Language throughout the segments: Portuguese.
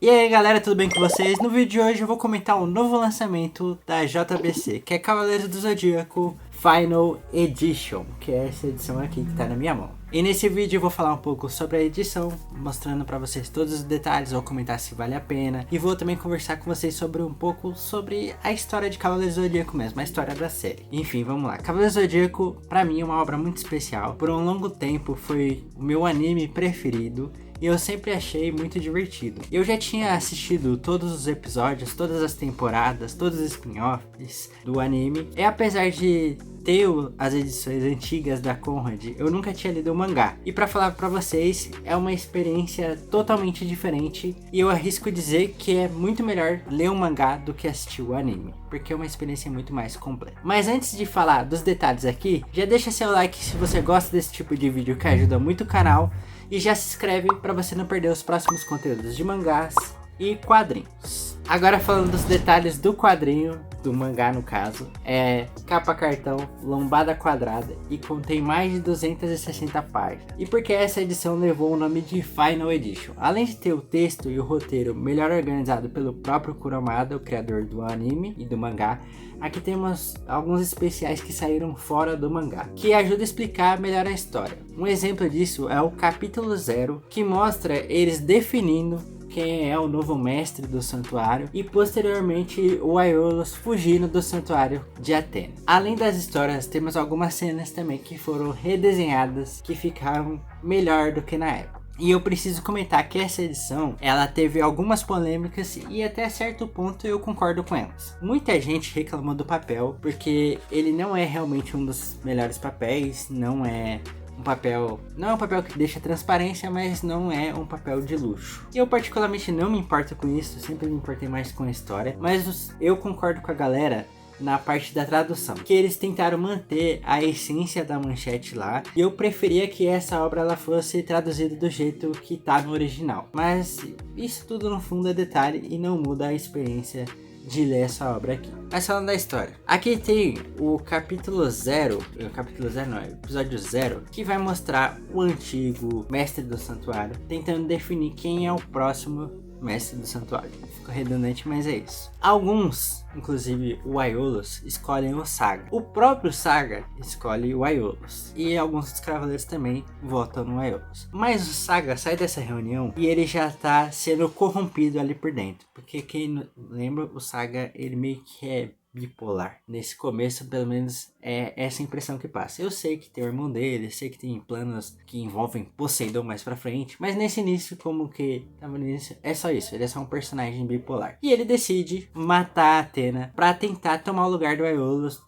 E aí galera, tudo bem com vocês? No vídeo de hoje eu vou comentar um novo lançamento da JBC, que é Cavaleiros do Zodíaco Final Edition, que é essa edição aqui que tá na minha mão. E nesse vídeo eu vou falar um pouco sobre a edição, mostrando pra vocês todos os detalhes, vou comentar se vale a pena. E vou também conversar com vocês sobre um pouco sobre a história de Cavaleiros do Zodíaco mesmo, a história da série. Enfim, vamos lá. Cavaleiros do Zodíaco, pra mim, é uma obra muito especial. Por um longo tempo foi o meu anime preferido. E eu sempre achei muito divertido. Eu já tinha assistido todos os episódios, todas as temporadas, todos os spin-offs do anime. E apesar de ter as edições antigas da Conrad, eu nunca tinha lido o mangá. E pra falar pra vocês, é uma experiência totalmente diferente. E eu arrisco dizer que é muito melhor ler o mangá do que assistir o anime, porque é uma experiência muito mais completa. Mas antes de falar dos detalhes aqui, já deixa seu like se você gosta desse tipo de vídeo, que ajuda muito o canal. E já se inscreve para você não perder os próximos conteúdos de mangás e quadrinhos. Agora falando dos detalhes do quadrinho, do mangá no caso, é capa cartão, lombada quadrada e contém mais de 260 páginas. E por que essa edição levou o nome de Final Edition? Além de ter o texto e o roteiro melhor organizado pelo próprio Kurumada, o criador do anime e do mangá, aqui temos alguns especiais que saíram fora do mangá, que ajudam a explicar melhor a história. Um exemplo disso é o capítulo 0, que mostra eles definindo quem é o novo mestre do santuário e posteriormente o Aiolos fugindo do santuário de Atena. Além das histórias, temos algumas cenas também que foram redesenhadas, que ficaram melhor do que na época. E eu preciso comentar que essa edição, ela teve algumas polêmicas e até certo ponto eu concordo com elas. Muita gente reclamou do papel, porque ele não é realmente um dos melhores papéis, não é um papel que deixa transparência, mas não é um papel de luxo. E eu particularmente não me importo com isso, sempre me importei mais com a história, mas eu concordo com a galera na parte da tradução, que eles tentaram manter a essência da manchete lá, e eu preferia que essa obra ela fosse traduzida do jeito que tá no original. Mas isso tudo no fundo é detalhe e não muda a experiência de ler essa obra aqui. Mas falando da história, aqui tem o capítulo 0, episódio 0, que vai mostrar o antigo mestre do santuário tentando definir quem é o próximo mestre do santuário. Ficou redundante, mas é isso. Alguns, inclusive o Aiolos, escolhem o Saga. O próprio Saga escolhe o Aiolos. E alguns dos cavaleiros também votam no Aiolos. Mas o Saga sai dessa reunião e ele já tá sendo corrompido ali por dentro. Porque quem lembra, o Saga, ele meio que é bipolar. Nesse começo, pelo menos, é essa impressão que passa. Eu sei que tem o irmão dele, eu sei que tem planos que envolvem Poseidon mais pra frente, mas nesse início, como que tava no início, é só isso, ele é só um personagem bipolar. E ele decide matar a Athena pra tentar tomar o lugar do Aiolos,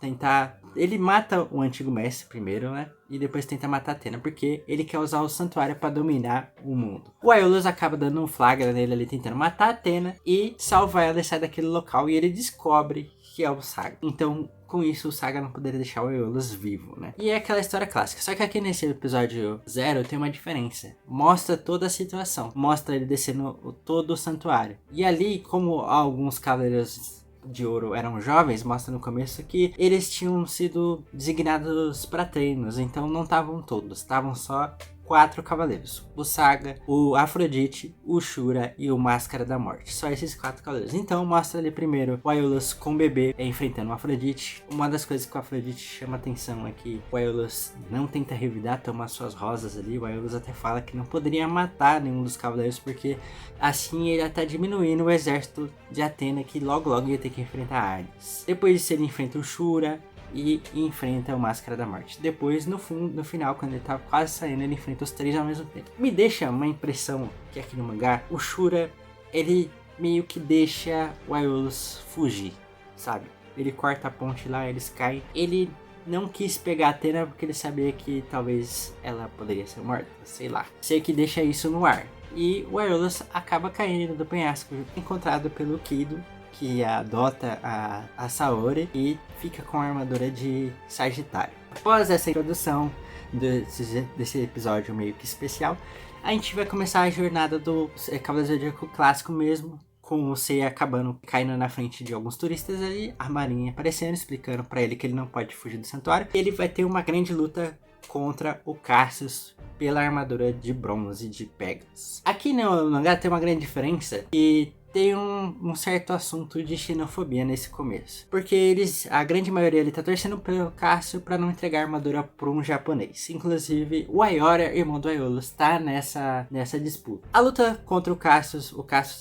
ele mata o antigo mestre primeiro, né? E depois tenta matar a Athena, porque ele quer usar o santuário para dominar o mundo. O Aiolos acaba dando um flagra nele ali, tentando matar a Athena e salva ela e sai daquele local. E ele descobre que é o Saga. Então, com isso, o Saga não poderia deixar o Aiolos vivo, né? E é aquela história clássica. Só que aqui nesse episódio 0 tem uma diferença. Mostra toda a situação. Mostra ele descendo todo o santuário. E ali, como alguns cavaleiros de ouro eram jovens, mostra no começo que eles tinham sido designados para treinos, então não estavam todos, estavam só 4 cavaleiros: o Saga, o Afrodite, o Shura e o Máscara da Morte. Só esses 4 cavaleiros. Então mostra ali primeiro o Aiolos com o bebê enfrentando o Afrodite. Uma das coisas que o Afrodite chama atenção é que o Aiolos não tenta revidar, toma suas rosas ali. O Aiolos até fala que não poderia matar nenhum dos cavaleiros, porque assim ele ia estar diminuindo o exército de Atena, que logo ia ter que enfrentar Ares. Depois disso ele enfrenta o Shura e enfrenta o Máscara da Morte. Depois, no final, quando ele tá quase saindo, ele enfrenta os 3 ao mesmo tempo. Me deixa uma impressão que aqui no mangá, o Shura, ele meio que deixa o Aiolos fugir, sabe? Ele corta a ponte lá, eles caem. Ele não quis pegar a Athena porque ele sabia que talvez ela poderia ser morta, sei lá. Sei que deixa isso no ar. E o Aiolos acaba caindo do penhasco, encontrado pelo Kido, que adota a Saori e fica com a armadura de Sagitário. Após essa introdução desse episódio meio que especial, a gente vai começar a jornada do Cavaleiro Zodíaco clássico mesmo, com o Seiya acabando caindo na frente de alguns turistas ali, a marinha aparecendo, explicando pra ele que ele não pode fugir do santuário. Ele vai ter uma grande luta contra o Cassius pela armadura de bronze de Pegasus. Aqui no mangá tem uma grande diferença e tem um certo assunto de xenofobia nesse começo. Porque a grande maioria, ele tá torcendo pelo Cassio pra não entregar a armadura pra um japonês. Inclusive, o Ayora, irmão do Aiolos, tá nessa disputa. A luta contra o Cassius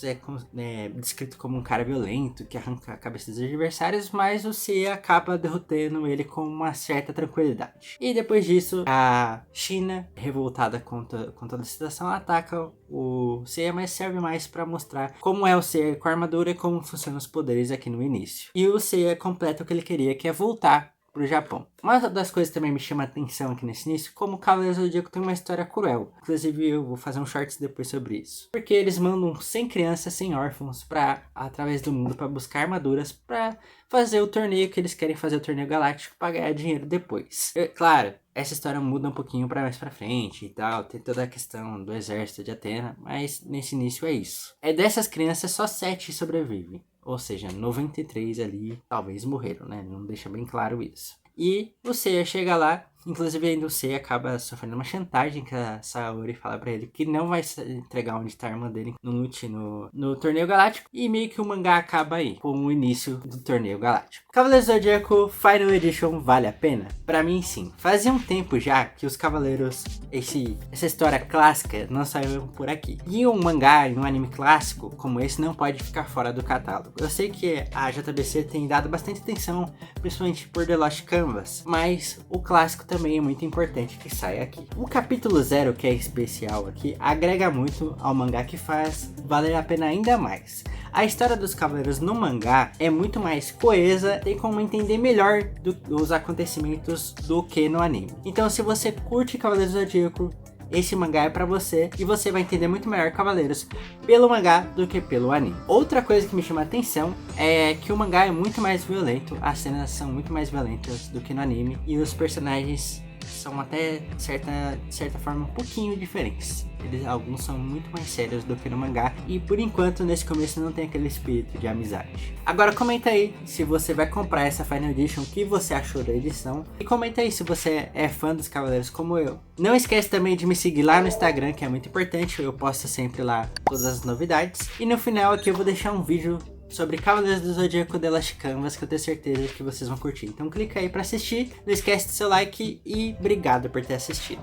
é descrito como um cara violento, que arranca a cabeça dos adversários, mas o Seiya acaba derrotando ele com uma certa tranquilidade. E depois disso, a China, revoltada com toda a situação, ataca o Seiya, mas serve mais pra mostrar como é o Seiya com a armadura e como funcionam os poderes aqui no início. E o Seiya completa o que ele queria, que é voltar pro Japão. Uma das coisas que também me chama a atenção aqui nesse início, como o Cavaleiro do Zodíaco tem uma história cruel. Inclusive eu vou fazer um shorts depois sobre isso. Porque eles mandam 100 crianças, 100 órfãos através do mundo para buscar armaduras para fazer o torneio que eles querem fazer, o torneio galáctico, para ganhar dinheiro depois. Claro, essa história muda um pouquinho para mais pra frente e tal, tem toda a questão do exército de Atena, mas nesse início é isso. Dessas crianças, só 7 sobrevivem. Ou seja, 93 ali talvez morreram, né? Não deixa bem claro isso. E o Seiya chega lá, inclusive ainda o Seiya acaba sofrendo uma chantagem, que a Saori fala pra ele que não vai entregar onde tá a irmã dele no Lute no Torneio Galáctico. E meio que o mangá acaba aí, com o início do Torneio Galáctico. Cavaleiros do Zodíaco Final Edition vale a pena? Pra mim sim. Fazia um tempo já que os Cavaleiros, essa história clássica, não saiu por aqui. E um mangá e um anime clássico como esse não pode ficar fora do catálogo. Eu sei que a JBC tem dado bastante atenção, principalmente por The Lost Canvas, mas o clássico também é muito importante que saia aqui. O capítulo 0, que é especial aqui, agrega muito ao mangá, que faz valer a pena ainda mais. A história dos cavaleiros no mangá é muito mais coesa, tem como entender melhor os acontecimentos do que no anime. Então, se você curte Cavaleiros do Zodíaco, esse mangá é pra você e você vai entender muito melhor Cavaleiros pelo mangá do que pelo anime. Outra coisa que me chama a atenção é que o mangá é muito mais violento, as cenas são muito mais violentas do que no anime e os personagens são até, de certa forma, um pouquinho diferentes. Alguns são muito mais sérios do que no mangá e por enquanto nesse começo não tem aquele espírito de amizade. Agora comenta aí se você vai comprar essa Final Edition, o que você achou da edição, e comenta aí se você é fã dos Cavaleiros como eu. Não esquece também de me seguir lá no Instagram, que é muito importante, eu posto sempre lá todas as novidades. E no final aqui eu vou deixar um vídeo sobre Cavaleiros do Zodíaco The Lost Canvas, que eu tenho certeza que vocês vão curtir. Então clica aí pra assistir, não esquece do seu like e obrigado por ter assistido.